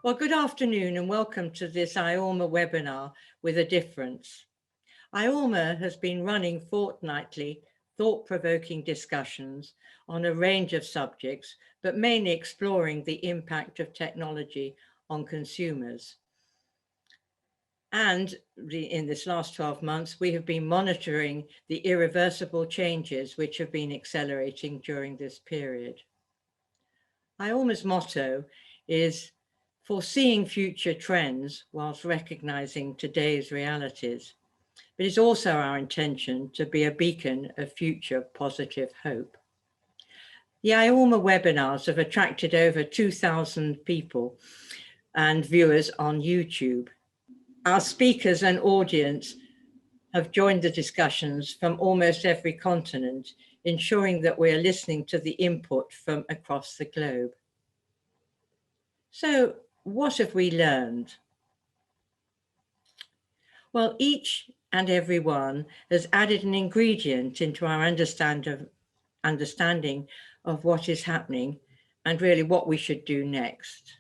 Well, good afternoon and welcome to this IORMA webinar with a difference. IORMA has been running fortnightly thought-provoking discussions on a range of subjects, but mainly exploring the impact of technology on consumers. And in this last 12 months, we have been monitoring the irreversible changes which have been accelerating during this period. IORMA's motto is foreseeing future trends whilst recognizing today's realities. But it's also our intention to be a beacon of future positive hope. The IORMA webinars have attracted over 2,000 people and viewers on YouTube. Our speakers and audience have joined the discussions from almost every continent, ensuring that we are listening to the input from across the globe. So, what have we learned? Well, each and every one has added an ingredient into our understanding of what is happening and really what we should do next.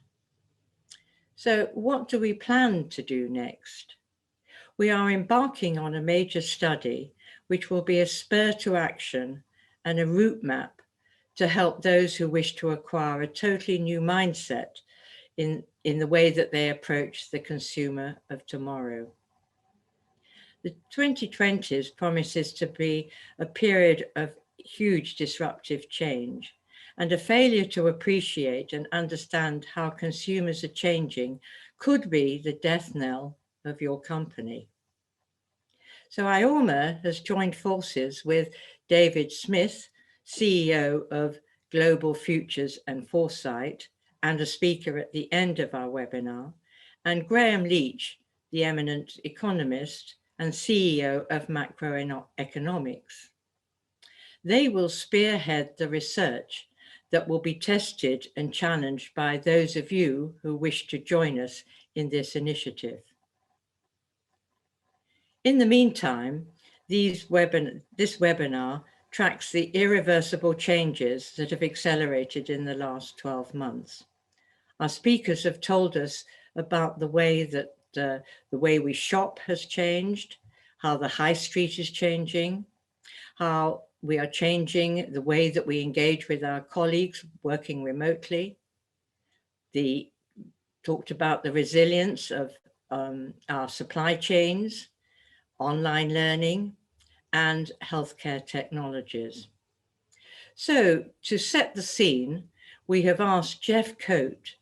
So what do we plan to do next? We are embarking on a major study which will be a spur to action and a route map to help those who wish to acquire a totally new mindset in the way that they approach the consumer of tomorrow. The 2020s promises to be a period of huge disruptive change, and a failure to appreciate and understand how consumers are changing could be the death knell of your company. So IORMA has joined forces with David Smith, CEO of Global Futures and Foresight, and a speaker at the end of our webinar, and Graham Leach, the eminent economist and CEO of Macroeconomics. They will spearhead the research that will be tested and challenged by those of you who wish to join us in this initiative. In the meantime, this webinar tracks the irreversible changes that have accelerated in the last 12 months. Our speakers have told us about the way that the way we shop has changed, how the high street is changing, how we are changing the way that we engage with our colleagues working remotely. They talked about the resilience of our supply chains, online learning, and healthcare technologies. So to set the scene, we have asked Jeff Coate,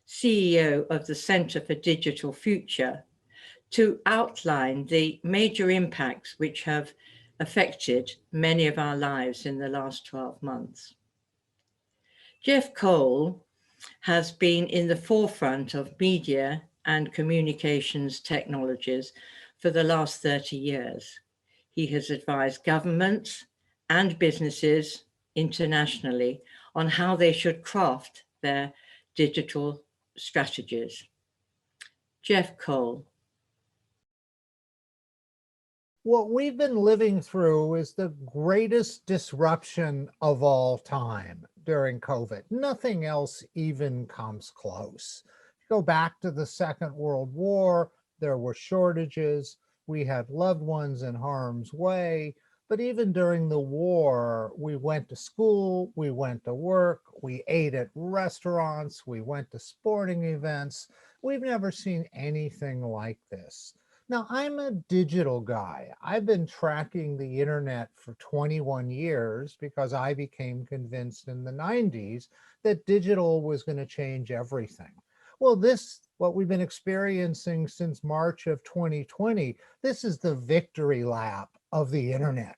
CEO of the Centre for Digital Future, to outline the major impacts which have affected many of our lives in the last 12 months. Jeff Cole has been in the forefront of media and communications technologies for the last 30 years. He has advised governments and businesses internationally on how they should craft their digital strategies. Jeff Cole. What we've been living through is the greatest disruption of all time during COVID. Nothing else even comes close. Go back to the Second World War, there were shortages, we had loved ones in harm's way, but even during the war, we went to school, we went to work, we ate at restaurants, we went to sporting events. We've never seen anything like this. Now, I'm a digital guy. I've been tracking the internet for 21 years because I became convinced in the 90s that digital was going to change everything. Well, what we've been experiencing since March of 2020, this is the victory lap of the internet.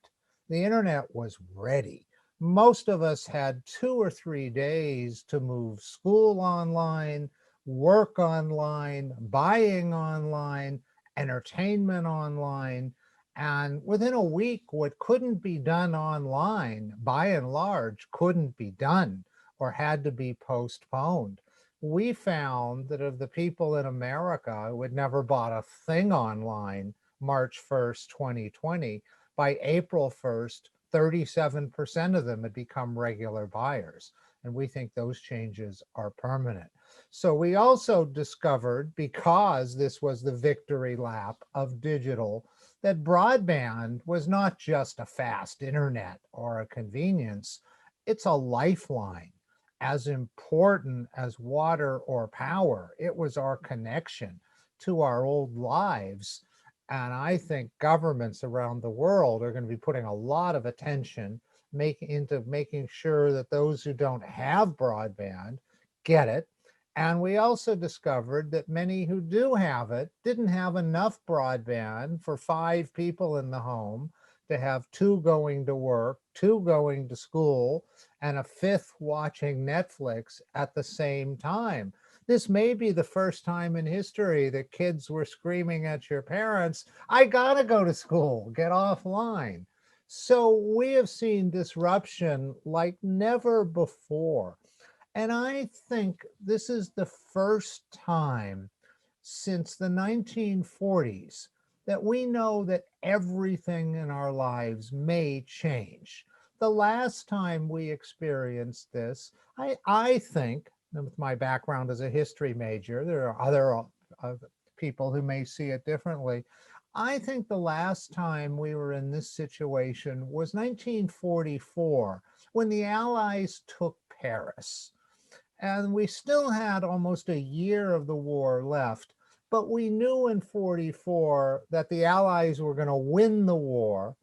The internet was ready. Most of us had 2 or 3 days to move school online, work online, buying online, entertainment online, and within a week, what couldn't be done online, by and large, couldn't be done or had to be postponed. We found that of the people in America who had never bought a thing online March 1st, 2020, by April 1st, 37% of them had become regular buyers. And we think those changes are permanent. So we also discovered, because this was the victory lap of digital, that broadband was not just a fast internet or a convenience, it's a lifeline as important as water or power. It was our connection to our old lives. And I think governments around the world are going to be putting a lot of attention into making sure that those who don't have broadband get it. And we also discovered that many who do have it didn't have enough broadband for 5 people in the home to have 2 going to work, 2 going to school, and a 5th watching Netflix at the same time. This may be the first time in history that kids were screaming at your parents, I gotta go to school, get offline. So we have seen disruption like never before. And I think this is the first time since the 1940s that we know that everything in our lives may change. The last time we experienced this, I think, with my background as a history major, there are other people who may see it differently. I think the last time we were in this situation was 1944, when the Allies took Paris. And we still had almost a year of the war left, but we knew in 44 that the Allies were going to win the war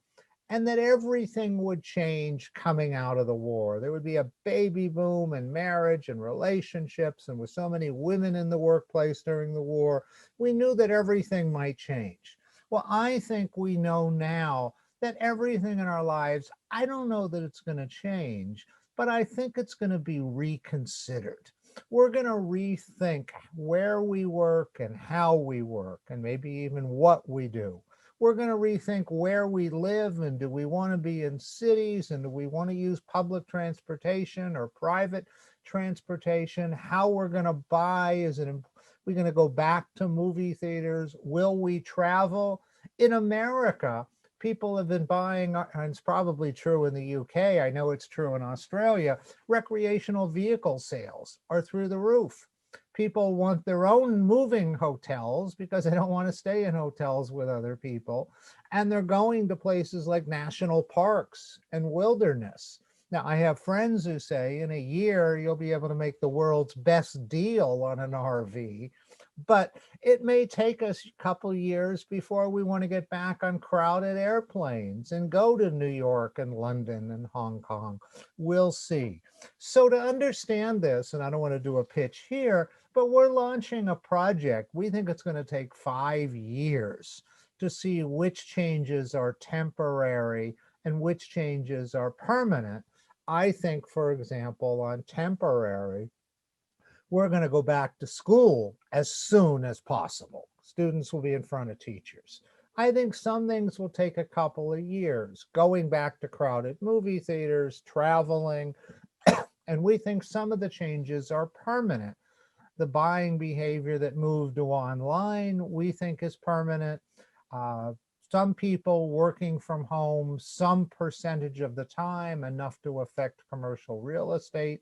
and that everything would change coming out of the war. There would be a baby boom and marriage and relationships, and with so many women in the workplace during the war, we knew that everything might change. Well, I think we know now that everything in our lives, I don't know that it's going to change, but I think it's going to be reconsidered. We're going to rethink where we work and how we work, and maybe even what we do. We're going to rethink where we live, and do we want to be in cities, and do we want to use public transportation or private transportation? How we're going to buy, we going to go back to movie theaters? Will we travel? In America, people have been buying, and it's probably true in the UK, I know it's true in Australia, recreational vehicle sales are through the roof. People want their own moving hotels because they don't want to stay in hotels with other people. And they're going to places like national parks and wilderness. Now, I have friends who say in a year, you'll be able to make the world's best deal on an RV. But it may take us a couple years before we want to get back on crowded airplanes and go to New York and London and Hong Kong. We'll see. So to understand this, and I don't want to do a pitch here, but we're launching a project. We think it's going to take 5 years to see which changes are temporary and which changes are permanent. I think, for example, on temporary, we're going to go back to school as soon as possible. Students will be in front of teachers. I think some things will take a couple of years, going back to crowded movie theaters, traveling, and we think some of the changes are permanent. The buying behavior that moved to online, we think is permanent. Some people working from home, some percentage of the time, enough to affect commercial real estate,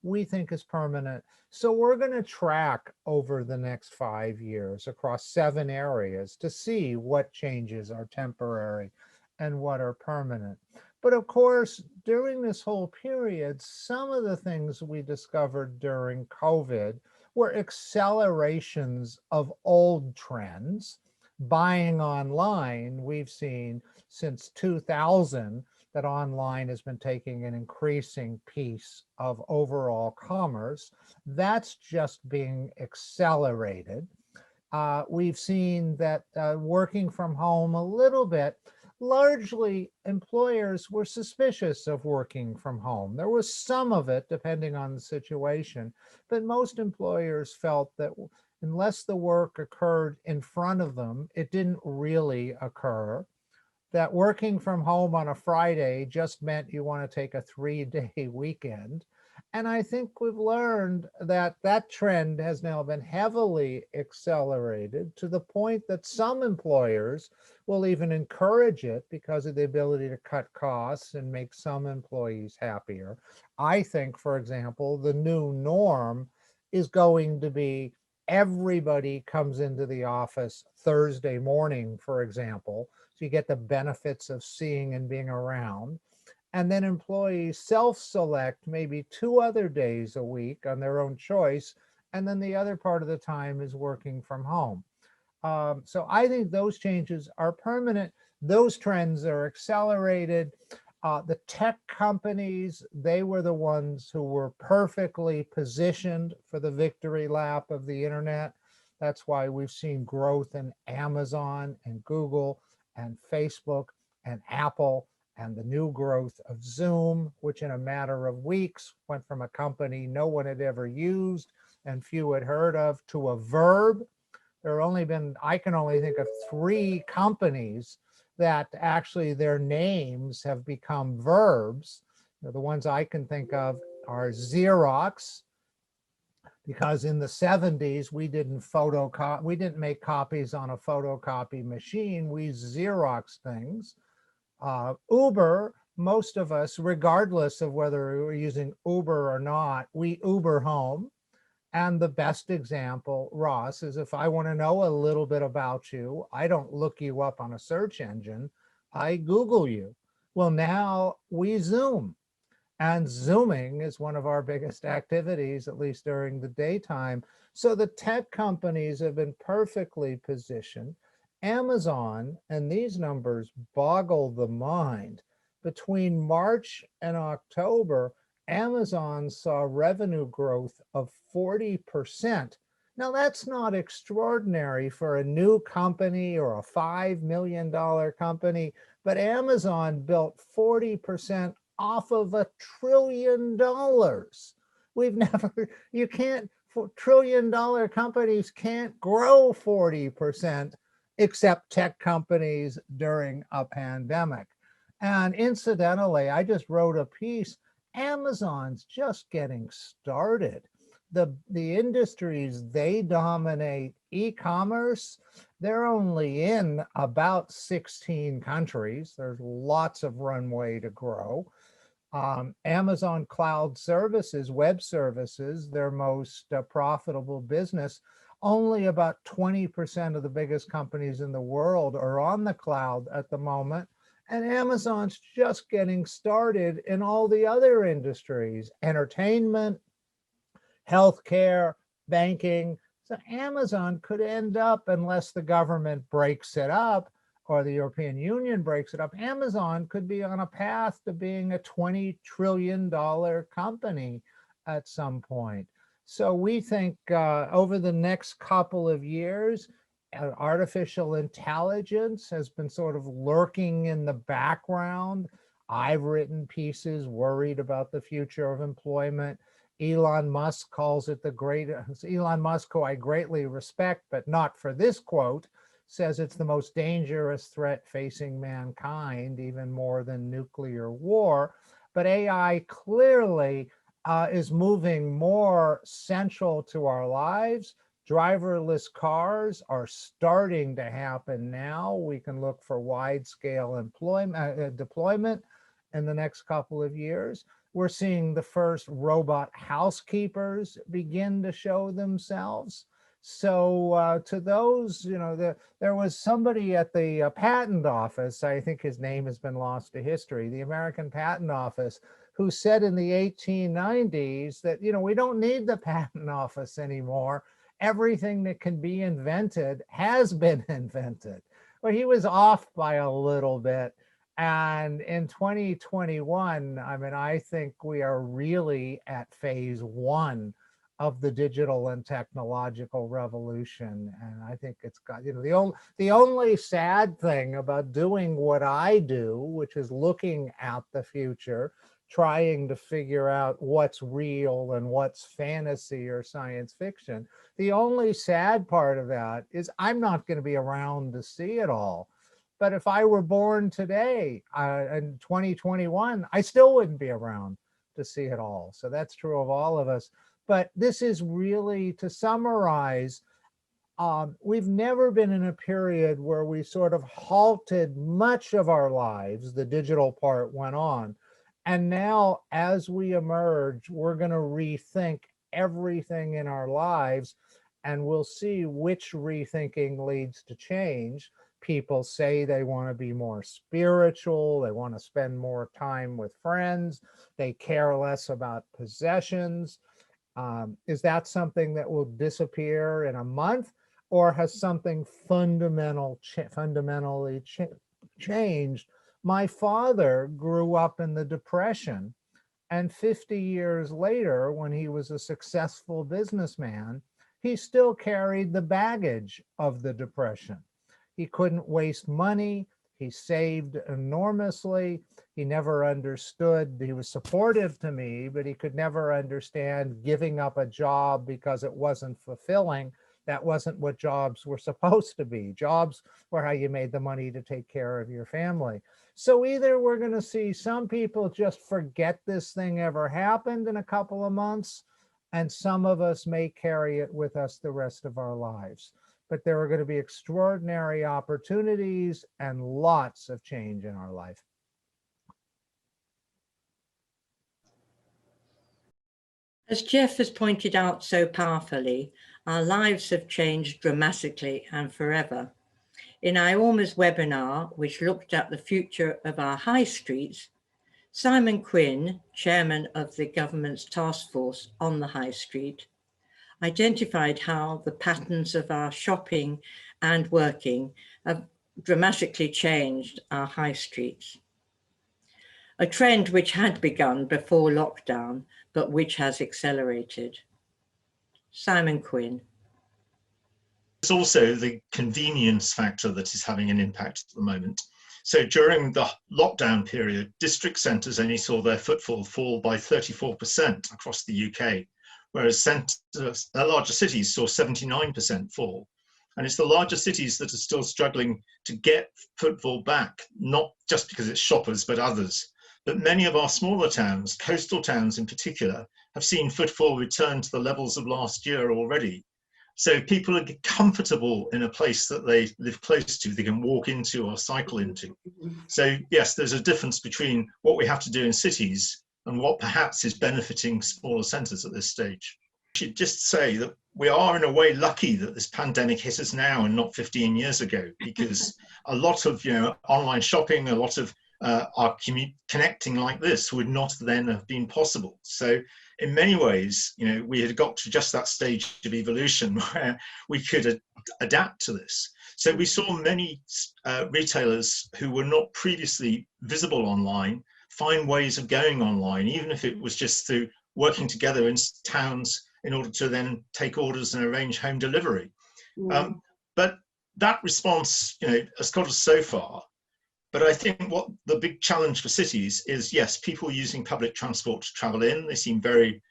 we think is permanent. So we're going to track over the next 5 years across 7 areas to see what changes are temporary and what are permanent. But of course, during this whole period, some of the things we discovered during COVID were accelerations of old trends. Buying online, we've seen since 2000 that online has been taking an increasing piece of overall commerce. That's just being accelerated. We've seen that working from home a little bit, largely employers were suspicious of working from home. There was some of it depending on the situation, but most employers felt that unless the work occurred in front of them, it didn't really occur. That working from home on a Friday just meant you want to take a 3-day weekend. And I think we've learned that that trend has now been heavily accelerated to the point that some employers will even encourage it because of the ability to cut costs and make some employees happier. I think, for example, the new norm is going to be everybody comes into the office Thursday morning, for example. So you get the benefits of seeing and being around. And then employees self-select maybe 2 other days a week on their own choice. And then the other part of the time is working from home. So I think those changes are permanent. Those trends are accelerated. The tech companies, they were the ones who were perfectly positioned for the victory lap of the internet. That's why we've seen growth in Amazon and Google and Facebook and Apple, and the new growth of Zoom, which in a matter of weeks went from a company no one had ever used and few had heard of to a verb. I can only think of 3 companies that actually their names have become verbs. The ones I can think of are Xerox, because in the 70s we didn't make copies on a photocopy machine, we Xerox things. Uber, most of us, regardless of whether we're using Uber or not, we Uber home. And the best example, Ross, is if I want to know a little bit about you, I don't look you up on a search engine, I Google you. Well, now we Zoom. And Zooming is one of our biggest activities, at least during the daytime. So the tech companies have been perfectly positioned. Amazon, and these numbers boggle the mind, between March and October, Amazon saw revenue growth of 40%. Now, that's not extraordinary for a new company or a $5 million company, but Amazon built 40% off of $1 trillion. We've never, you can't, $1 trillion companies can't grow 40% except tech companies during a pandemic. And incidentally, I just wrote a piece. Amazon's just getting started. The industries they dominate, e-commerce, they're only in about 16 countries. There's lots of runway to grow. Amazon Cloud Services, web services, their most profitable business, only about 20% of the biggest companies in the world are on the cloud at the moment. And Amazon's just getting started in all the other industries, entertainment, healthcare, banking. So Amazon could end up, unless the government breaks it up or the European Union breaks it up, Amazon could be on a path to being a $20 trillion company at some point. So we think over the next couple of years, artificial intelligence has been sort of lurking in the background. I've written pieces worried about the future of employment. Elon Musk calls it Elon Musk, who I greatly respect, but not for this quote, says it's the most dangerous threat facing mankind, even more than nuclear war. But AI clearly is moving more central to our lives. Driverless cars are starting to happen now. We can look for wide-scale deployment in the next couple of years. We're seeing the first robot housekeepers begin to show themselves. So to those, there was somebody at the patent office, I think his name has been lost to history, the American Patent Office, who said in the 1890s that, we don't need the patent office anymore. Everything that can be invented has been invented. Well, he was off by a little bit. And in 2021, I think we are really at phase 1 of the digital and technological revolution. And I think it's got, the only sad thing about doing what I do, which is looking at the future, trying to figure out what's real and what's fantasy or science fiction. The only sad part of that is I'm not going to be around to see it all. But if I were born today in 2021, I still wouldn't be around to see it all. So that's true of all of us. But this is really, to summarize, we've never been in a period where we sort of halted much of our lives. The digital part went on. And now, as we emerge, we're going to rethink everything in our lives, and we'll see which rethinking leads to change. People say they want to be more spiritual, they want to spend more time with friends, they care less about possessions. Is that something that will disappear in a month, or has something fundamentally changed? My father grew up in the Depression, and 50 years later, when he was a successful businessman, he still carried the baggage of the Depression. He couldn't waste money. He saved enormously. He never understood. He was supportive to me, but he could never understand giving up a job because it wasn't fulfilling. That wasn't what jobs were supposed to be. Jobs were how you made the money to take care of your family. So either we're going to see some people just forget this thing ever happened in a couple of months, and some of us may carry it with us the rest of our lives. But there are going to be extraordinary opportunities and lots of change in our life. As Jeff has pointed out so powerfully, our lives have changed dramatically and forever. In IORMA's webinar, which looked at the future of our high streets, Simon Quin, chairman of the government's task force on the high street, identified how the patterns of our shopping and working have dramatically changed our high streets. A trend which had begun before lockdown, but which has accelerated. Simon Quin. There's also the convenience factor that is having an impact at the moment. So during the lockdown period, district centres only saw their footfall fall by 34% across the UK, whereas larger cities saw 79% fall. And it's the larger cities that are still struggling to get footfall back, not just because it's shoppers, but others. But many of our smaller towns, coastal towns in particular, have seen footfall return to the levels of last year already. So people are comfortable in a place that they live close to, they can walk into or cycle into. So yes, there's a difference between what we have to do in cities and what perhaps is benefiting smaller centres at this stage. I should just say that we are in a way lucky that this pandemic hit us now and not 15 years ago, because a lot of online shopping, a lot of our connecting like this would not then have been possible. So in many ways, we had got to just that stage of evolution where we could adapt to this. So we saw many retailers who were not previously visible online find ways of going online, even if it was just through working together in towns in order to then take orders and arrange home delivery. But that response, has got us so far. But I think what the big challenge for cities is, yes, people using public transport to travel in, they seem very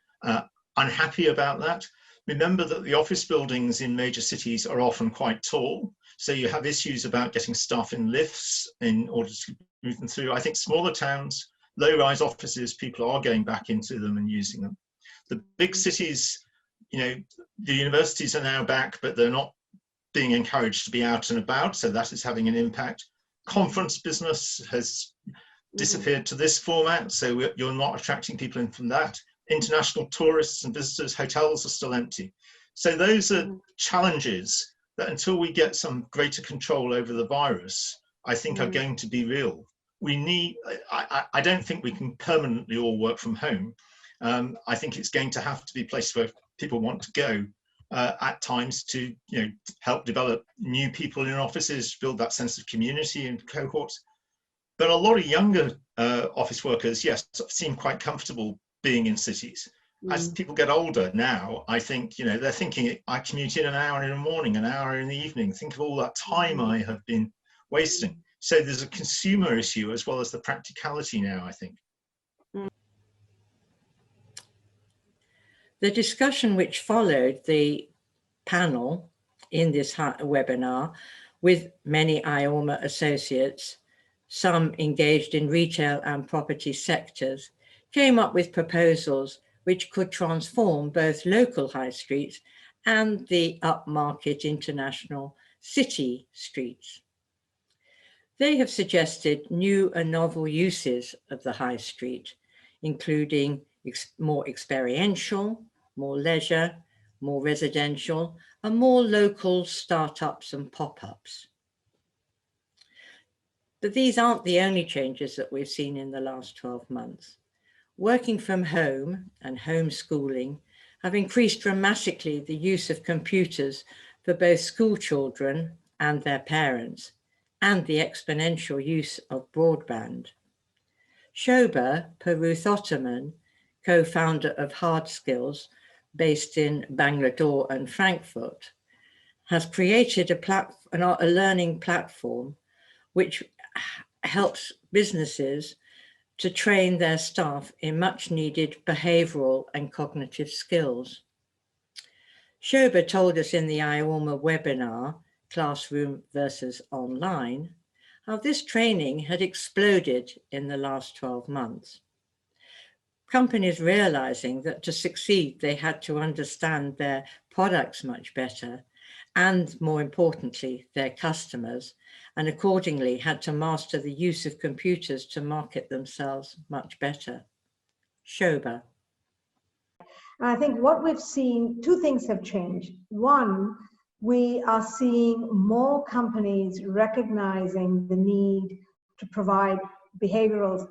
unhappy about that. Remember that the office buildings in major cities are often quite tall. So you have issues about getting staff in lifts in order to move them through. I think smaller towns, low-rise offices, people are going back into them and using them. The big cities, the universities are now back, but they're not being encouraged to be out and about. So that is having an impact. Conference business has disappeared to this format, so you're not attracting people in from that. International tourists and visitors, hotels are still empty. So those are challenges that until we get some greater control over the virus, I think are going to be real. We need, I don't think we can permanently all work from home. I think it's going to have to be a place where people want to go at times to help develop new people in offices, build that sense of community and cohorts. But a lot of younger office workers, yes, seem quite comfortable being in cities. As people get older now, I think they're thinking, I commute in an hour in the morning, an hour in the evening. Think of all that time I have been wasting. So there's a consumer issue as well as the practicality now, I think. The discussion which followed the panel in this webinar with many IORMA associates, some engaged in retail and property sectors, came up with proposals which could transform both local high streets and the upmarket international city streets. They have suggested new and novel uses of the high street, including more experiential, more leisure, more residential, and more local startups and pop-ups. But these aren't the only changes that we've seen in the last 12 months. Working from home and homeschooling have increased dramatically the use of computers for both school children and their parents, and the exponential use of broadband. Shoba Purushothaman, co-founder of Hard Skills, based in Bangalore and Frankfurt, has created a learning platform which helps businesses to train their staff in much needed behavioral and cognitive skills. Shoba told us in the IORMA webinar, Classroom versus Online, how this training had exploded in the last 12 months. Companies realizing that to succeed, they had to understand their products much better, and more importantly, their customers, and accordingly had to master the use of computers to market themselves much better. Shoba. I think what we've seen, two things have changed. One, we are seeing more companies recognizing the need to provide behavioral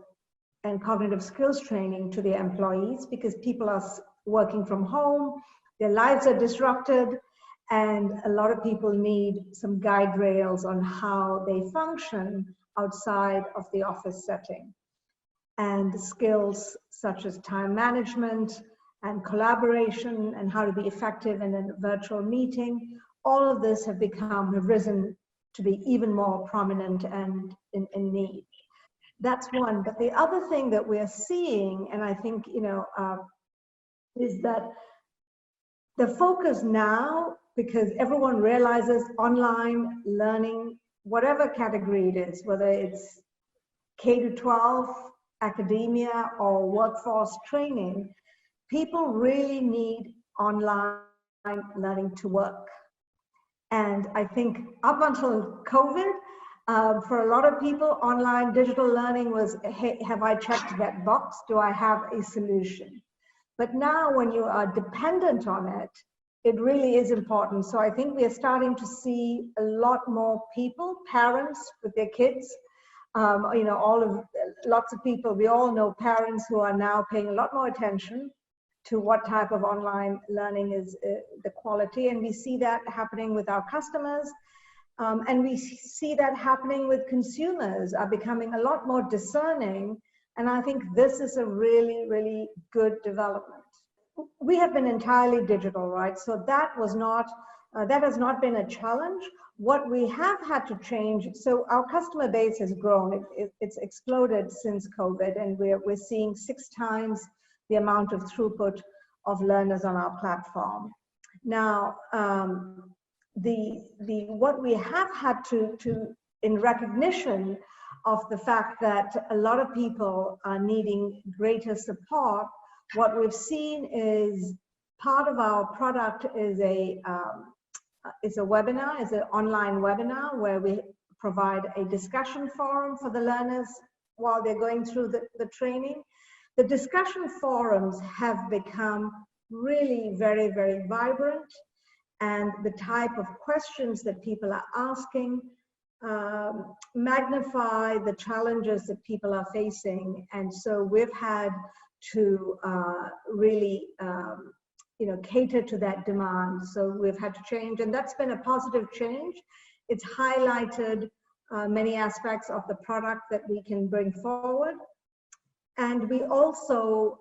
and cognitive skills training to their employees, because people are working from home, their lives are disrupted, and a lot of people need some guide rails on how they function outside of the office setting. And skills such as time management and collaboration and how to be effective in a virtual meeting, all of this have risen to be even more prominent and in need. That's one. But the other thing that we're seeing, and I think, is that the focus now, because everyone realizes online learning, whatever category it is, whether it's K-12, academia, or workforce training, people really need online learning to work. And I think up until COVID, for a lot of people, online digital learning was, hey, have I checked that box? Do I have a solution? But now when you are dependent on it, it really is important. So I think we are starting to see a lot more people, parents with their kids, lots of people, we all know parents who are now paying a lot more attention to what type of online learning is the quality. And we see that happening with our customers. And we see that happening with consumers are becoming a lot more discerning. And I think this is a really, really good development. We have been entirely digital, right? So that was not, that has not been a challenge. What we have had to change, so our customer base has grown. It's exploded since COVID, and we're seeing 6 times the amount of throughput of learners on our platform. Now, what we have had to in recognition of the fact that a lot of people are needing greater support, what we've seen is part of our product is a webinar, is an online webinar where we provide a discussion forum for the learners while they're going through the training. The discussion forums have become really very, very vibrant, and the type of questions that people are asking magnify the challenges that people are facing. And so we've had to really cater to that demand. So we've had to change, and that's been a positive change. It's highlighted many aspects of the product that we can bring forward. And we also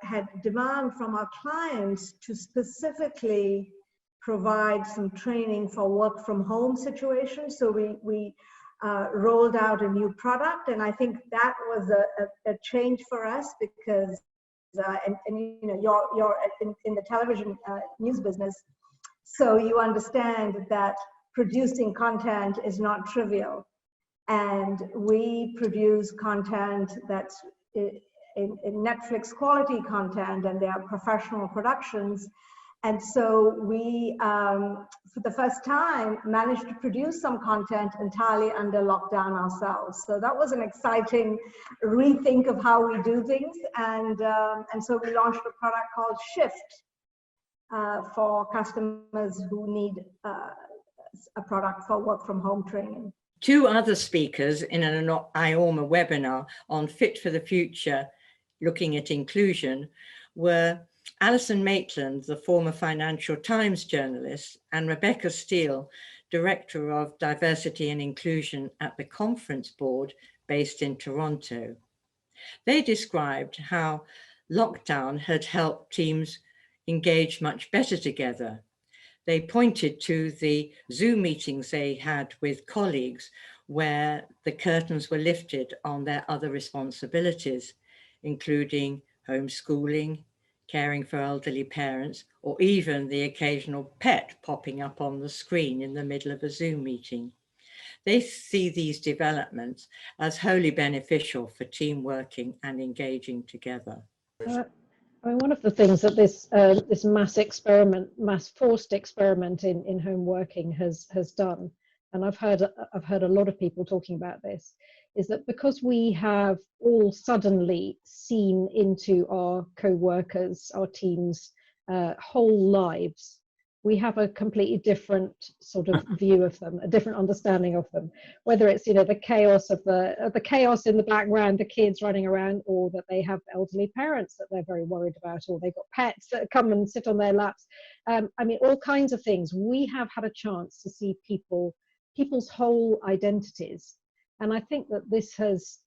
had demand from our clients to specifically provide some training for work from home situations. So we rolled out a new product, and I think that was a change for us because, you're in the television news business, so you understand that producing content is not trivial. And we produce content that's in Netflix quality content, and they are professional productions. And so we, for the first time, managed to produce some content entirely under lockdown ourselves. So that was an exciting rethink of how we do things. And so we launched a product called Shift, for customers who need a product for work from home training. Two other speakers in an IORMA webinar on Fit for the Future, looking at inclusion, were Alison Maitland, the former Financial Times journalist, and Rebecca Steele, Director of Diversity and Inclusion at the Conference Board based in Toronto. They described how lockdown had helped teams engage much better together. They pointed to the Zoom meetings they had with colleagues where the curtains were lifted on their other responsibilities, including homeschooling, caring for elderly parents, or even the occasional pet popping up on the screen in the middle of a Zoom meeting. They see these developments as wholly beneficial for team working and engaging together. I mean, one of the things that this this mass forced experiment in home working has done, and I've heard a lot of people talking about this, is that because we have all suddenly seen into our co-workers, our teams' whole lives, we have a completely different sort of view of them, a different understanding of them. Whether it's, you know, the chaos of the chaos in the background, the kids running around, or that they have elderly parents that they're very worried about, or they've got pets that come and sit on their laps. I mean, all kinds of things. We have had a chance to see people's whole identities, and I think that this has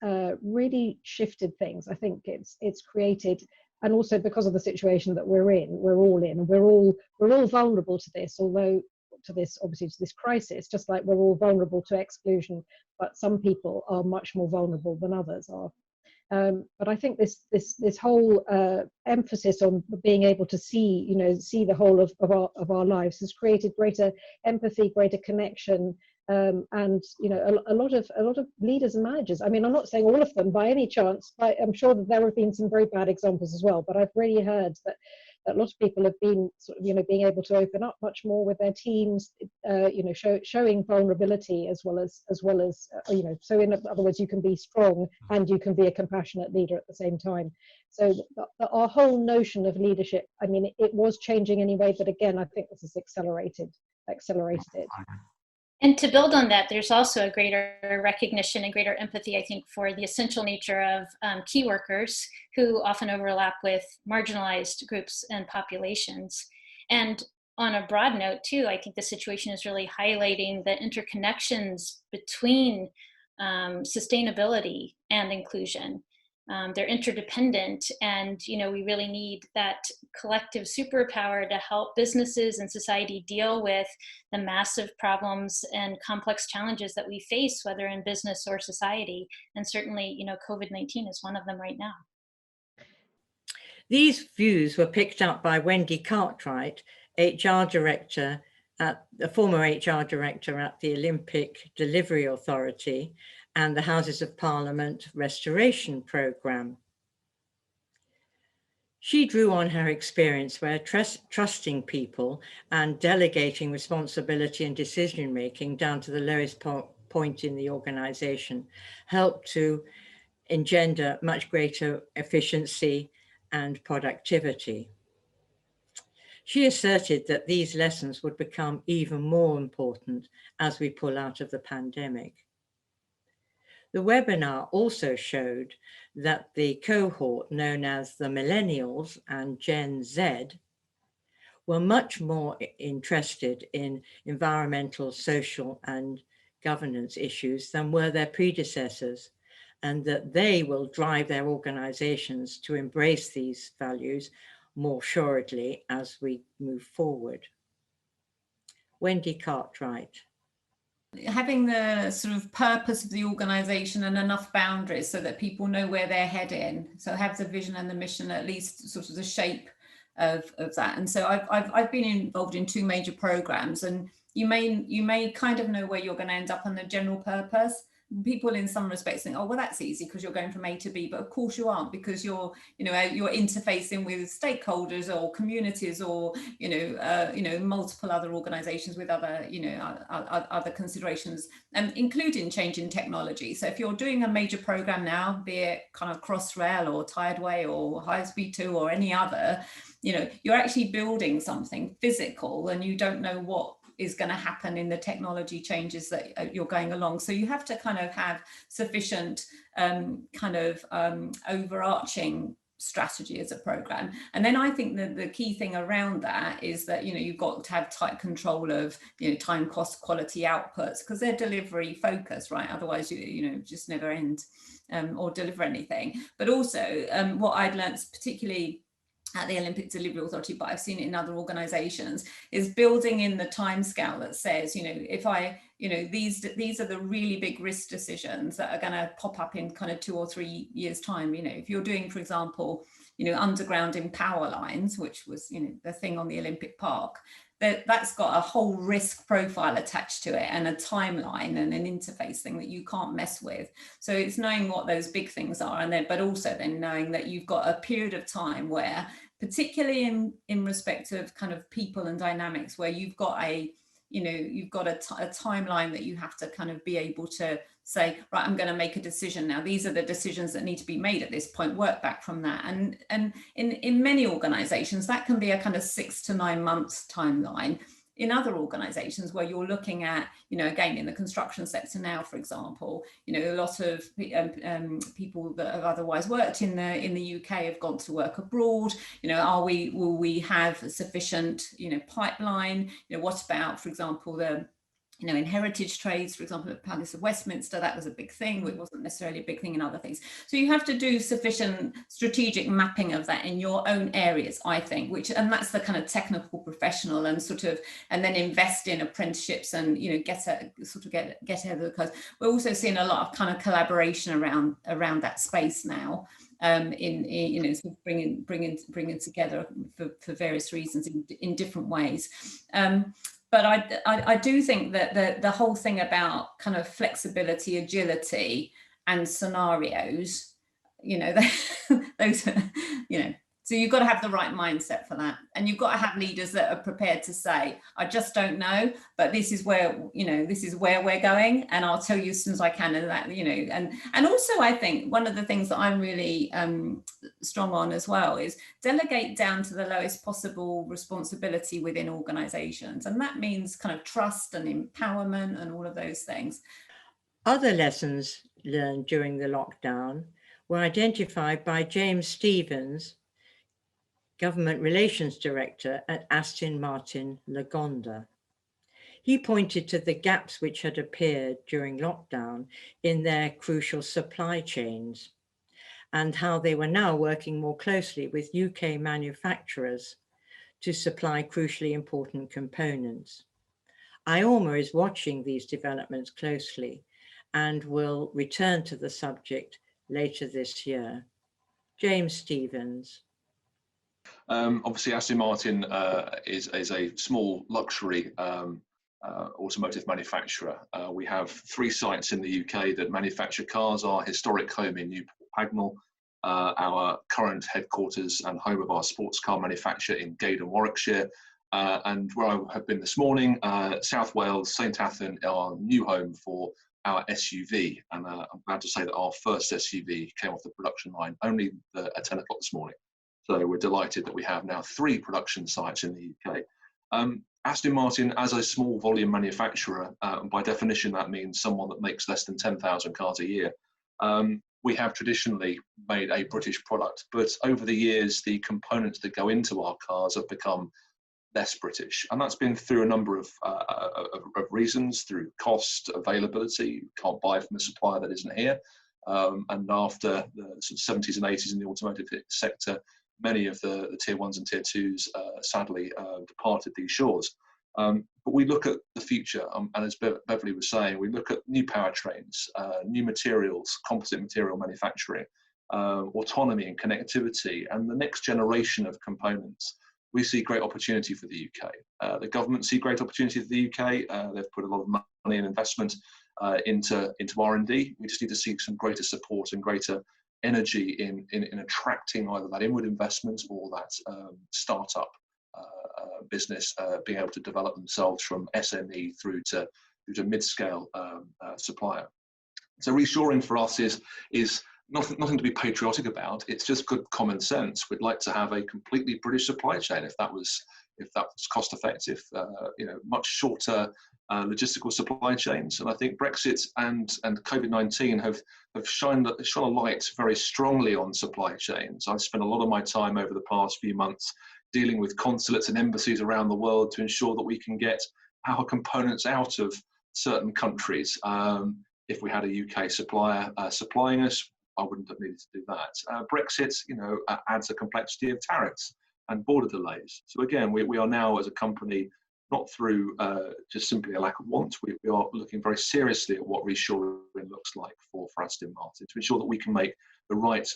really shifted things. I think it's created. And also because of the situation that we're all in, and we're all vulnerable to this, obviously to this crisis, just like we're all vulnerable to exclusion, but some people are much more vulnerable than others are. But I think this whole emphasis on being able to see the whole of our lives has created greater empathy, greater connection. And a lot of leaders and managers. I mean, I'm not saying all of them by any chance, but I'm sure that there have been some very bad examples as well. But I've really heard that a lot of people have been sort of, being able to open up much more with their teams, showing vulnerability as well as so in other words, you can be strong and you can be a compassionate leader at the same time. So our whole notion of leadership, I mean, it was changing anyway, but again, I think this has accelerated it. And to build on that, there's also a greater recognition and greater empathy, I think, for the essential nature of key workers who often overlap with marginalized groups and populations. And on a broad note, too, I think the situation is really highlighting the interconnections between sustainability and inclusion. They're interdependent, and we really need that collective superpower to help businesses and society deal with the massive problems and complex challenges that we face, whether in business or society. And certainly, COVID-19 is one of them right now. These views were picked up by Wendy Cartwright, HR director the former HR director at the Olympic Delivery Authority and the Houses of Parliament Restoration Programme. She drew on her experience where trusting people and delegating responsibility and decision-making down to the lowest point in the organisation helped to engender much greater efficiency and productivity. She asserted that these lessons would become even more important as we pull out of the pandemic. The webinar also showed that the cohort known as the Millennials and Gen Z were much more interested in environmental, social, and governance issues than were their predecessors, and that they will drive their organizations to embrace these values more assuredly as we move forward. Wendy Cartwright. Having the sort of purpose of the organization and enough boundaries so that people know where they're heading. So have the vision and the mission, at least sort of the shape of that. And so I've been involved in two major programs, and you may kind of know where you're going to end up on the general purpose, people in some respects think, oh, well, that's easy because you're going from A to B, but of course you aren't, because you're interfacing with stakeholders or communities or, multiple other organizations with other, other considerations, including changing technology. So if you're doing a major program now, be it kind of Crossrail or Tideway or High Speed 2 or any other, you're actually building something physical and you don't know what is going to happen in the technology changes that you're going along. So you have to kind of have sufficient overarching strategy as a program. And then I think that the key thing around that is that, you've got to have tight control of, time, cost, quality outputs, because they're delivery focused, right? Otherwise, you just never end or deliver anything. But also what I'd learned, particularly at the Olympic Delivery Authority, but I've seen it in other organizations, is building in the timescale that says, if I, these are the really big risk decisions that are going to pop up in kind of 2 or 3 years time. If you're doing, for example, underground in power lines, which was, the thing on the Olympic Park, that's got a whole risk profile attached to it and a timeline and an interface thing that you can't mess with. So it's knowing what those big things are, and then, but also then knowing that you've got a period of time where, particularly in respect of kind of people and dynamics, where you've got a timeline that you have to kind of be able to say, right, I'm going to make a decision now. These are the decisions that need to be made at this point, work back from that. And in many organizations, that can be a kind of 6 to 9 months timeline. In other organizations where you're looking at, again, in the construction sector now, for example, a lot of people that have otherwise worked in the UK have gone to work abroad. Will we have a sufficient, pipeline? What about, for example, in heritage trades, for example, at Palace of Westminster, that was a big thing. It wasn't necessarily a big thing in other things. So you have to do sufficient strategic mapping of that in your own areas, I think, and that's the kind of technical professional, and and then invest in apprenticeships and, get ahead of the curve. We're also seeing a lot of kind of collaboration around that space now. Sort of bringing together for various reasons in different ways. But I do think that the whole thing about kind of flexibility, agility, and scenarios, those are, so you've got to have the right mindset for that, and you've got to have leaders that are prepared to say, I just don't know, but this is where we're going, and I'll tell you as soon as I can. And that, and also I think one of the things that I'm really strong on as well is delegate down to the lowest possible responsibility within organizations, and that means kind of trust and empowerment and all of those things. Other lessons learned during the lockdown were identified by James Stevens, Government Relations Director at Aston Martin Lagonda. He pointed to the gaps which had appeared during lockdown in their crucial supply chains, and how they were now working more closely with UK manufacturers to supply crucially important components. IORMA is watching these developments closely and will return to the subject later this year. James Stevens. Obviously, Aston Martin is a small luxury automotive manufacturer. We have 3 sites in the UK that manufacture cars. Our historic home in Newport Pagnell, our current headquarters and home of our sports car manufacturer in Gaydon, Warwickshire, and where I have been this morning, South Wales, St Athan, our new home for our SUV. And I'm glad to say that our first SUV came off the production line only at 10 o'clock this morning. So we're delighted that we have now 3 production sites in the UK. Aston Martin, as a small volume manufacturer, by definition, that means someone that makes less than 10,000 cars a year. We have traditionally made a British product, but over the years, the components that go into our cars have become less British. And that's been through a number of reasons, through cost, availability. You can't buy from a supplier that isn't here. And after the sort of 70s and 80s in the automotive sector, many of the tier 1s and tier 2s sadly departed these shores. But we look at the future, and as Beverly was saying, we look at new powertrains, new materials, composite material manufacturing, autonomy and connectivity, and the next generation of components. We see great opportunity for the UK. The government see great opportunity for the UK. They've put a lot of money and investment into R&D. We just need to see some greater support and greater energy in attracting either that inward investment or that startup business being able to develop themselves from SME through to mid-scale supplier. So reshoring for us is nothing to be patriotic about. It's just good common sense. We'd like to have a completely British supply chain if that was cost effective. Much shorter logistical supply chains. And I think Brexit and COVID-19 have shone a light very strongly on supply chains. I've spent a lot of my time over the past few months dealing with consulates and embassies around the world to ensure that we can get our components out of certain countries. If we had a UK supplier supplying us, I wouldn't have needed to do that. Brexit, adds a complexity of tariffs and border delays. So again, we are now as a company, not through just simply a lack of want, we are looking very seriously at what reshoring looks like for Aston Martin to ensure that we can make the right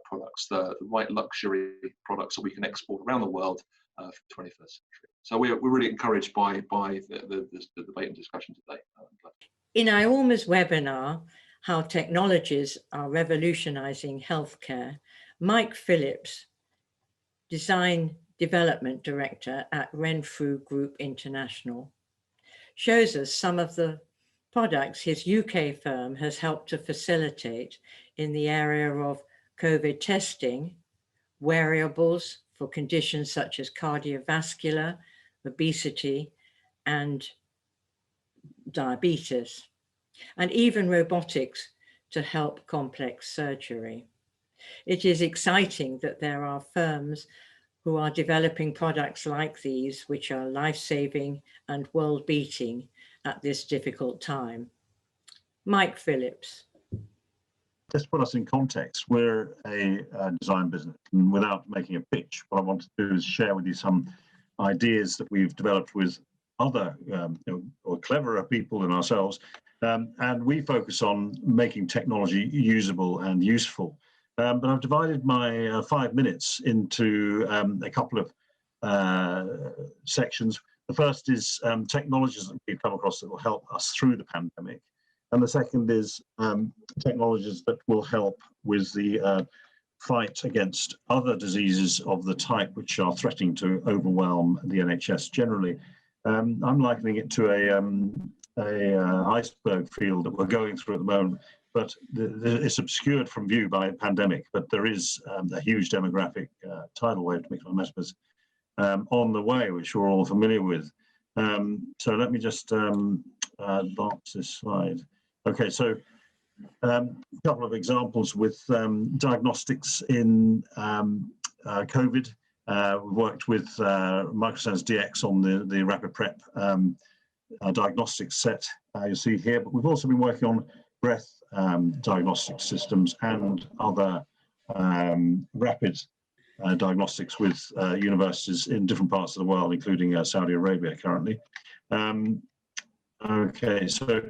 products, the right luxury products that we can export around the world for the 21st century. So we're really encouraged by the debate and discussion today. In IORMA's webinar, How Technologies Are Revolutionizing Healthcare, Mike Phillips, Design Development Director at Renfrew Group International, shows us some of the products his UK firm has helped to facilitate in the area of COVID testing, wearables for conditions such as cardiovascular, obesity, and diabetes, and even robotics to help complex surgery. It is exciting that there are firms who are developing products like these, which are life-saving and world-beating at this difficult time. Mike Phillips. Just to put us in context, we're a design business, and without making a pitch, what I want to do is share with you some ideas that we've developed with other or cleverer people than ourselves, and we focus on making technology usable and useful. But I've divided my 5 minutes into a couple of sections. The first is technologies that we've come across that will help us through the pandemic. And the second is technologies that will help with the fight against other diseases of the type which are threatening to overwhelm the NHS generally. I'm likening it to a iceberg field that we're going through at the moment, but it's obscured from view by a pandemic, but there is a huge demographic tidal wave, to mix my metaphors, on the way, which we're all familiar with. So let me just box this slide. Okay, so a couple of examples with diagnostics in COVID. We've worked with Microsense DX on the Rapid Prep diagnostics set you see here, but we've also been working on breath diagnostic systems and other rapid diagnostics with universities in different parts of the world, including Saudi Arabia currently. Okay, so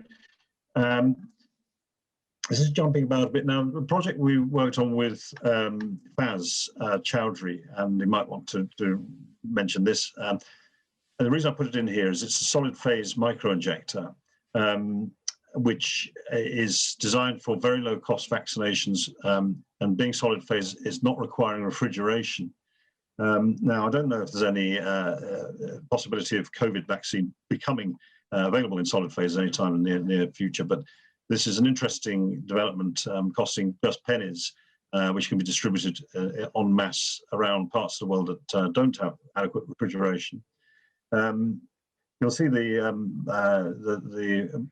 this is jumping about a bit now. The project we worked on with Faz Chowdhury, and you might want to mention this. And the reason I put it in here is it's a solid phase microinjector, which is designed for very low cost vaccinations, and being solid phase is not requiring refrigeration. Now, I don't know if there's any possibility of COVID vaccine becoming available in solid phase anytime in the near future, but this is an interesting development costing just pennies, which can be distributed en masse around parts of the world that don't have adequate refrigeration. You'll see the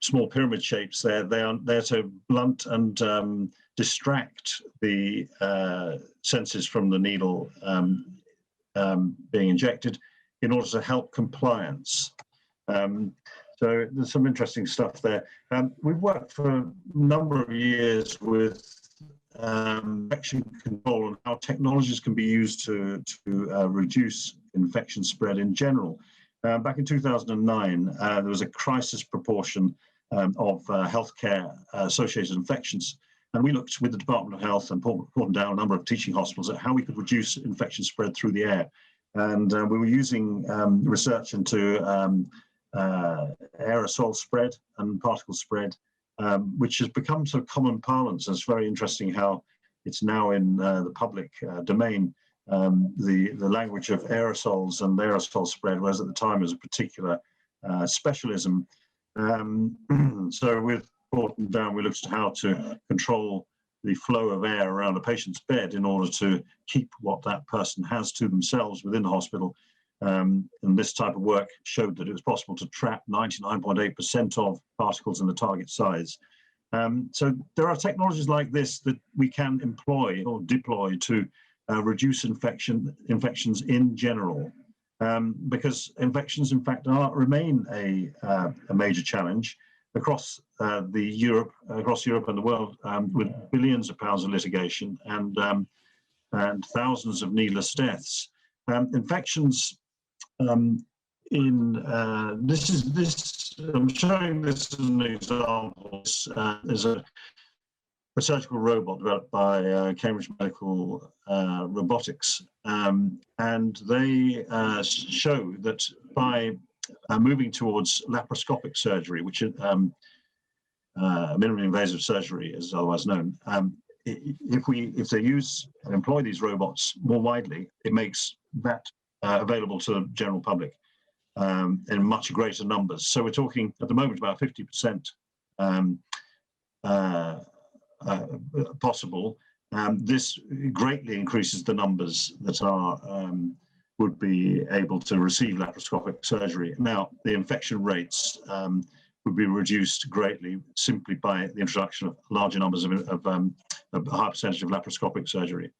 small pyramid shapes there. They are there to blunt and distract the senses from the needle being injected in order to help compliance. So there's some interesting stuff there. We've worked for a number of years with infection control and how technologies can be used to reduce infection spread in general. Back in 2009, there was a crisis proportion of healthcare associated infections. And we looked with the Department of Health and brought down a number of teaching hospitals at how we could reduce infection spread through the air. And we were using research into aerosol spread and particle spread, which has become so common parlance. And it's very interesting how it's now in the public domain, the language of aerosols and aerosol spread, whereas at the time it was a particular specialism. So with brought them down, we looked at how to control the flow of air around a patient's bed in order to keep what that person has to themselves within the hospital. And this type of work showed that it was possible to trap 99.8% of particles in the target size. So there are technologies like this that we can employ or deploy to reduce infections in general, because infections, in fact, remain a major challenge across Europe and the world, with billions of pounds of litigation and thousands of needless deaths. Infections I'm showing this as an example. There's a surgical robot developed by Cambridge Medical Robotics, and they show that by moving towards laparoscopic surgery, which is minimally invasive surgery, as otherwise known, if they use and employ these robots more widely, it makes that available to the general public in much greater numbers. So we're talking at the moment about 50% possible. This greatly increases the numbers that are would be able to receive laparoscopic surgery. Now, the infection rates would be reduced greatly simply by the introduction of larger numbers of a high percentage of laparoscopic surgery.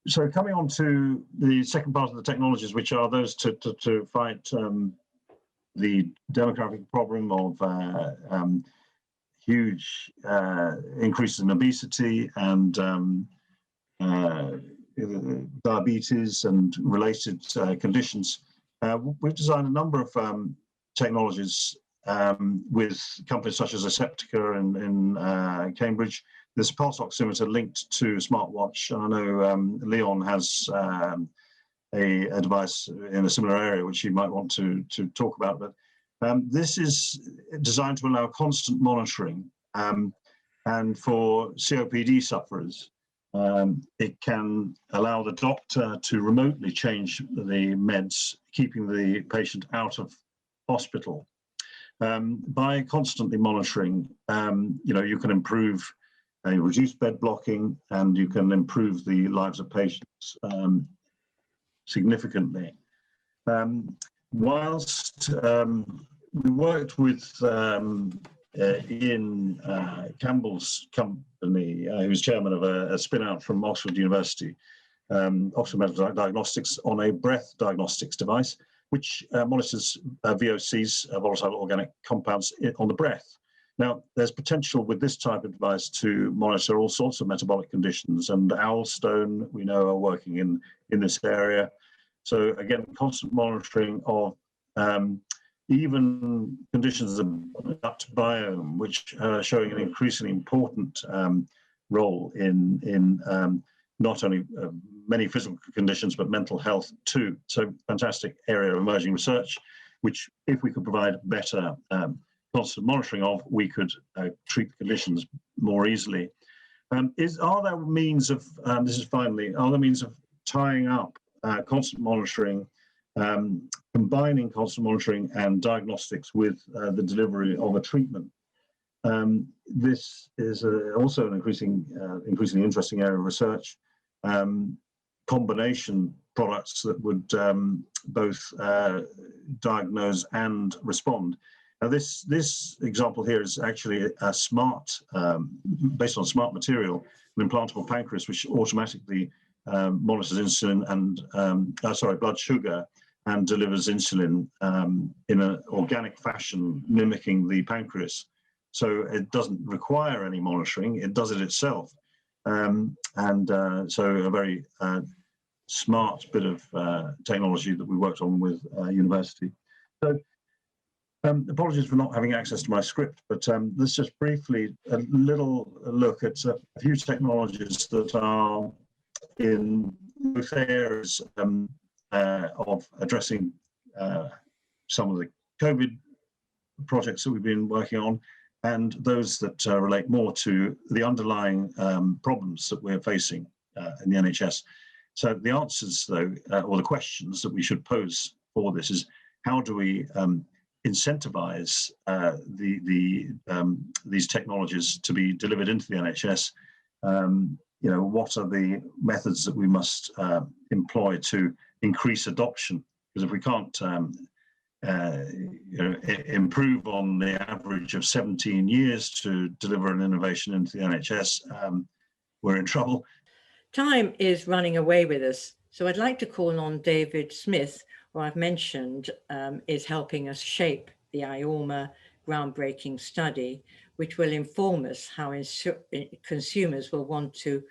So coming on to the second part of the technologies, which are those to fight the demographic problem of huge increases in obesity and diabetes and related conditions. We've designed a number of technologies with companies such as Aseptica in Cambridge. There's a pulse oximeter linked to a smartwatch. And I know Leon has a device in a similar area, which you might want to talk about. But this is designed to allow constant monitoring. And for COPD sufferers, it can allow the doctor to remotely change the meds, keeping the patient out of hospital. By constantly monitoring, you can improve, reduce bed blocking, and you can improve the lives of patients significantly. Whilst we worked with Ian Campbell's company, who's chairman of a spin-out from Oxford University, Oxford Medical Diagnostics, on a breath diagnostics device, which monitors VOCs, volatile organic compounds, on the breath. Now, there's potential with this type of device to monitor all sorts of metabolic conditions, and Owlstone, we know, are working in this area. So again, constant monitoring of even conditions of the gut biome, which are showing an increasingly important role in not only many physical conditions, but mental health too. So fantastic area of emerging research, which if we could provide better constant monitoring of, we could treat the conditions more easily. Are there means of, this is finally, are there means of tying up constant monitoring, combining constant monitoring and diagnostics with the delivery of a treatment? This is also an increasingly interesting area of research. Combination products that would both diagnose and respond. Now, this example here is actually a smart, based on smart material, an implantable pancreas, which automatically monitors insulin and blood sugar, and delivers insulin in an organic fashion, mimicking the pancreas. So it doesn't require any monitoring; it does it itself. So a very smart bit of technology that we worked on with university. So apologies for not having access to my script, but let's just briefly a little look at a few technologies that are in both areas of addressing some of the COVID projects that we've been working on, and those that relate more to the underlying problems that we're facing in the NHS. So the answers, though, or the questions that we should pose for this is, how do we incentivize these technologies to be delivered into the NHS? What are the methods that we must employ to increase adoption? Because if we can't improve on the average of 17 years to deliver an innovation into the NHS, we're in trouble. Time is running away with us, so I'd like to call on David Smith, who I've mentioned is helping us shape the IORMA groundbreaking study, which will inform us how consumers will want to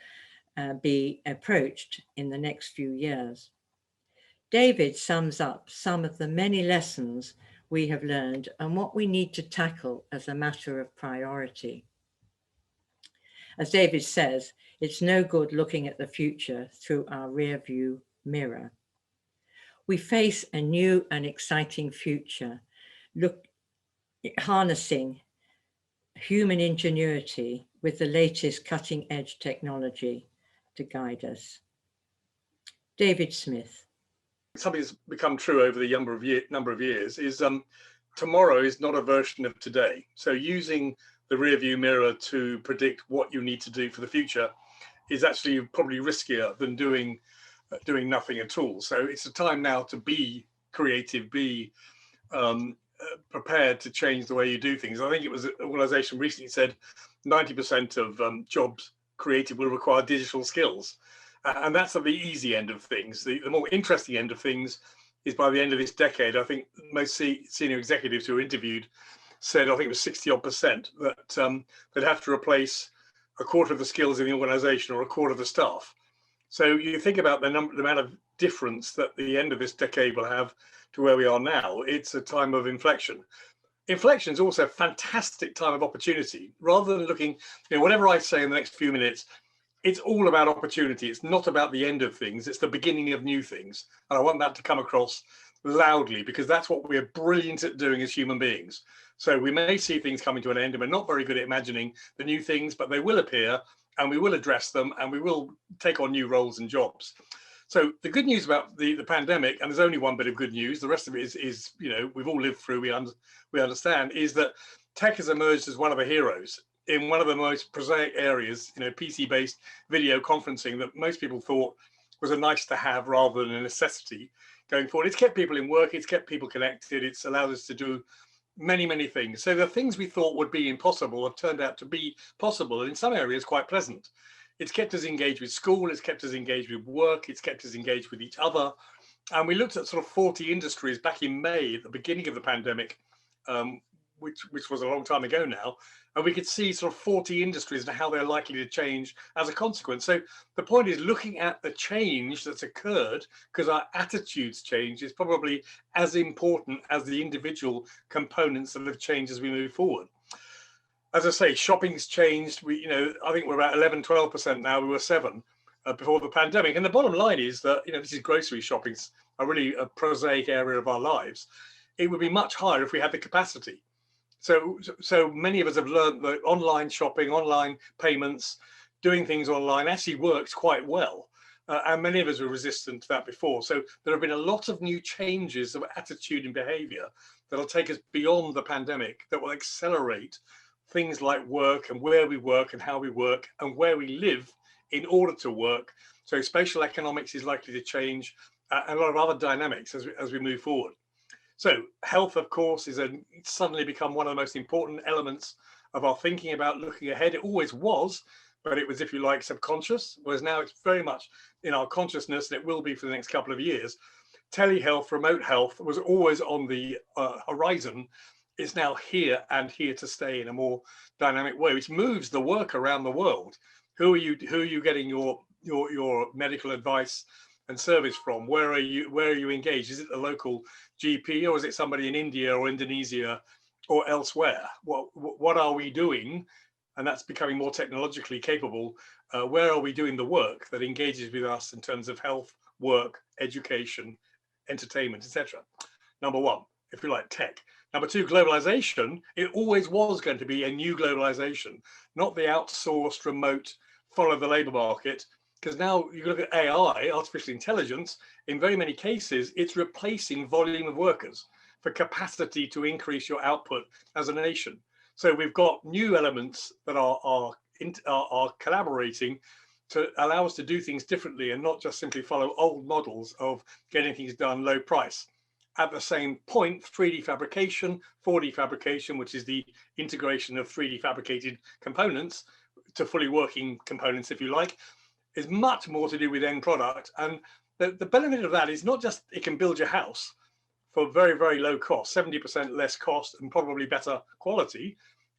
be approached in the next few years. David sums up some of the many lessons we have learned and what we need to tackle as a matter of priority. As David says, it's no good looking at the future through our rear view mirror. We face a new and exciting future, harnessing human ingenuity with the latest cutting edge technology to guide us. David Smith. Something that's become true over the number of years is tomorrow is not a version of today. So using the rear view mirror to predict what you need to do for the future is actually probably riskier than doing nothing at all. So it's a time now to be creative, be prepared to change the way you do things. I think it was an organization recently said 90% of jobs created will require digital skills. And that's at the easy end of things. The more interesting end of things is by the end of this decade, I think most senior executives who were interviewed said, I think it was 60-odd% that they'd have to replace a quarter of the skills in the organization or a quarter of the staff. So you think about the amount of difference that the end of this decade will have to where we are now. It's a time of inflection. Inflection is also a fantastic time of opportunity. Rather than looking, whatever I say in the next few minutes, it's all about opportunity. It's not about the end of things. It's the beginning of new things. And I want that to come across loudly, because that's what we're brilliant at doing as human beings. So we may see things coming to an end and we're not very good at imagining the new things, but they will appear and we will address them and we will take on new roles and jobs. So the good news about the pandemic, and there's only one bit of good news, the rest of it is we've all lived through, we understand, is that tech has emerged as one of the heroes in one of the most prosaic areas, PC-based video conferencing that most people thought was a nice to have rather than a necessity going forward. It's kept people in work, it's kept people connected, it's allowed us to do many, many things. So the things we thought would be impossible have turned out to be possible, and in some areas quite pleasant. It's kept us engaged with school, it's kept us engaged with work, it's kept us engaged with each other. And we looked at sort of 40 industries back in May, at the beginning of the pandemic, which was a long time ago now, and we could see sort of 40 industries and how they're likely to change as a consequence. So the point is looking at the change that's occurred, because our attitudes change, is probably as important as the individual components that have changed as we move forward. As I say, shopping's changed. I think we're about 11-12% now. We were 7% before the pandemic. And the bottom line is that, this is grocery shopping's a really prosaic area of our lives. It would be much higher if we had the capacity. So many of us have learned that online shopping, online payments, doing things online actually works quite well. And many of us were resistant to that before. So there have been a lot of new changes of attitude and behavior that'll take us beyond the pandemic, that will accelerate things like work and where we work and how we work and where we live in order to work. So spatial economics is likely to change, and a lot of other dynamics as we move forward. So health, of course, is suddenly become one of the most important elements of our thinking about looking ahead. It always was, but it was, if you like, subconscious, whereas now it's very much in our consciousness, and it will be for the next couple of years. Telehealth, remote health was always on the horizon. It's now here and here to stay in a more dynamic way, which moves the work around the world. Who are you getting your medical advice and service from? Where are you engaged? Is it the local GP, or is it somebody in India or Indonesia or elsewhere? What are we doing? And that's becoming more technologically capable. Where are we doing the work that engages with us in terms of health, work, education, entertainment, etc.? Number one. if you like, tech. Number two, globalization. It always was going to be a new globalization, not the outsourced, remote, follow the labor market. Because now you look at AI, artificial intelligence, in very many cases, it's replacing volume of workers for capacity to increase your output as a nation. So we've got new elements that are collaborating to allow us to do things differently and not just simply follow old models of getting things done low price. At the same point, 3D fabrication, 4D fabrication, which is the integration of 3D fabricated components to fully working components, if you like, is much more to do with end product. And the benefit of that is not just it can build your house for very, very low cost, 70% less cost and probably better quality,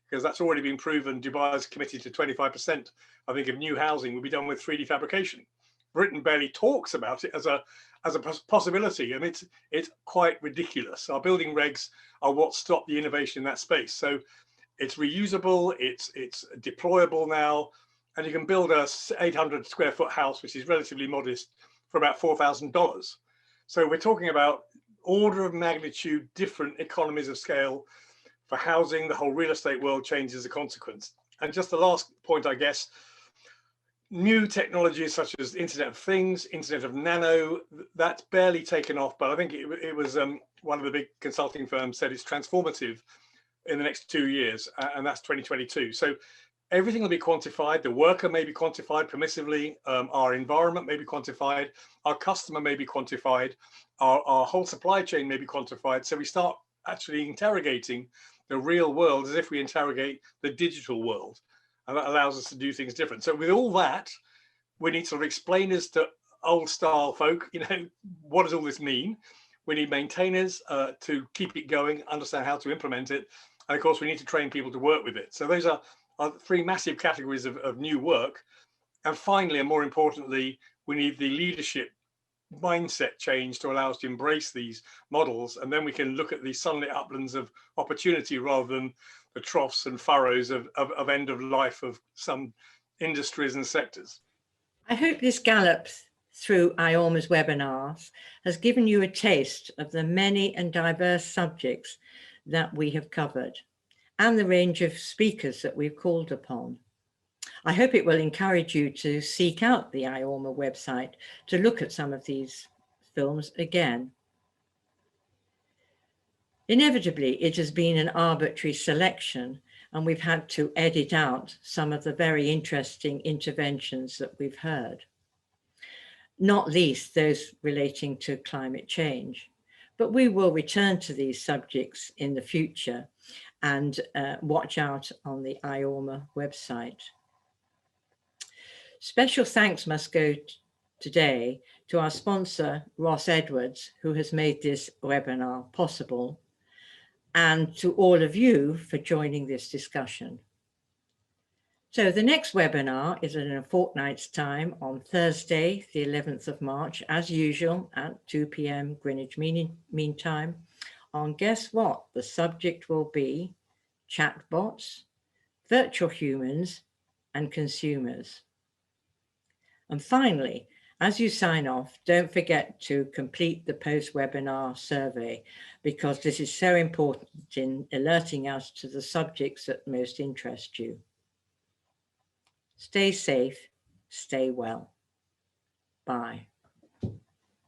because that's already been proven. Dubai is committed to 25%, I think, of new housing will be done with 3D fabrication. Britain barely talks about it as a possibility, and it's quite ridiculous. Our building regs are what stop the innovation in that space. So it's reusable, it's deployable now, and you can build a 800 square foot house, which is relatively modest, for about $4,000. So we're talking about order of magnitude different economies of scale for housing. The whole real estate world changes as a consequence. And just the last point, I guess, new technologies such as Internet of Things, Internet of Nano, that's barely taken off, but I think it was one of the big consulting firms said it's transformative in the next 2 years, and that's 2022. So everything will be quantified. The worker may be quantified permissively. Our environment may be quantified. Our customer may be quantified. Our whole supply chain may be quantified. So we start actually interrogating the real world as if we interrogate the digital world. And that allows us to do things different. So with all that, we need sort of explainers to old style folk, you know, what does all this mean? We need maintainers to keep it going, understand how to implement it. And of course, we need to train people to work with it. So those are three massive categories of new work. And finally, and more importantly, we need the leadership mindset change to allow us to embrace these models. And then we can look at these sunlit uplands of opportunity rather than the troughs and furrows of end of life of some industries and sectors. I hope this gallop through IORMA's webinars has given you a taste of the many and diverse subjects that we have covered and the range of speakers that we've called upon. I hope it will encourage you to seek out the IORMA website to look at some of these films again. Inevitably, it has been an arbitrary selection, and we've had to edit out some of the very interesting interventions that we've heard, not least those relating to climate change. But we will return to these subjects in the future and watch out on the IORMA website. Special thanks must go today to our sponsor, Ross Edwards, who has made this webinar possible, and to all of you for joining this discussion. So the next webinar is in a fortnight's time on Thursday, the 11th of March, as usual at 2 p.m. Greenwich Mean Time. On guess what? The subject will be chatbots, virtual humans, and consumers. And finally, as you sign off, don't forget to complete the post-webinar survey, because this is so important in alerting us to the subjects that most interest you. Stay safe, stay well. Bye.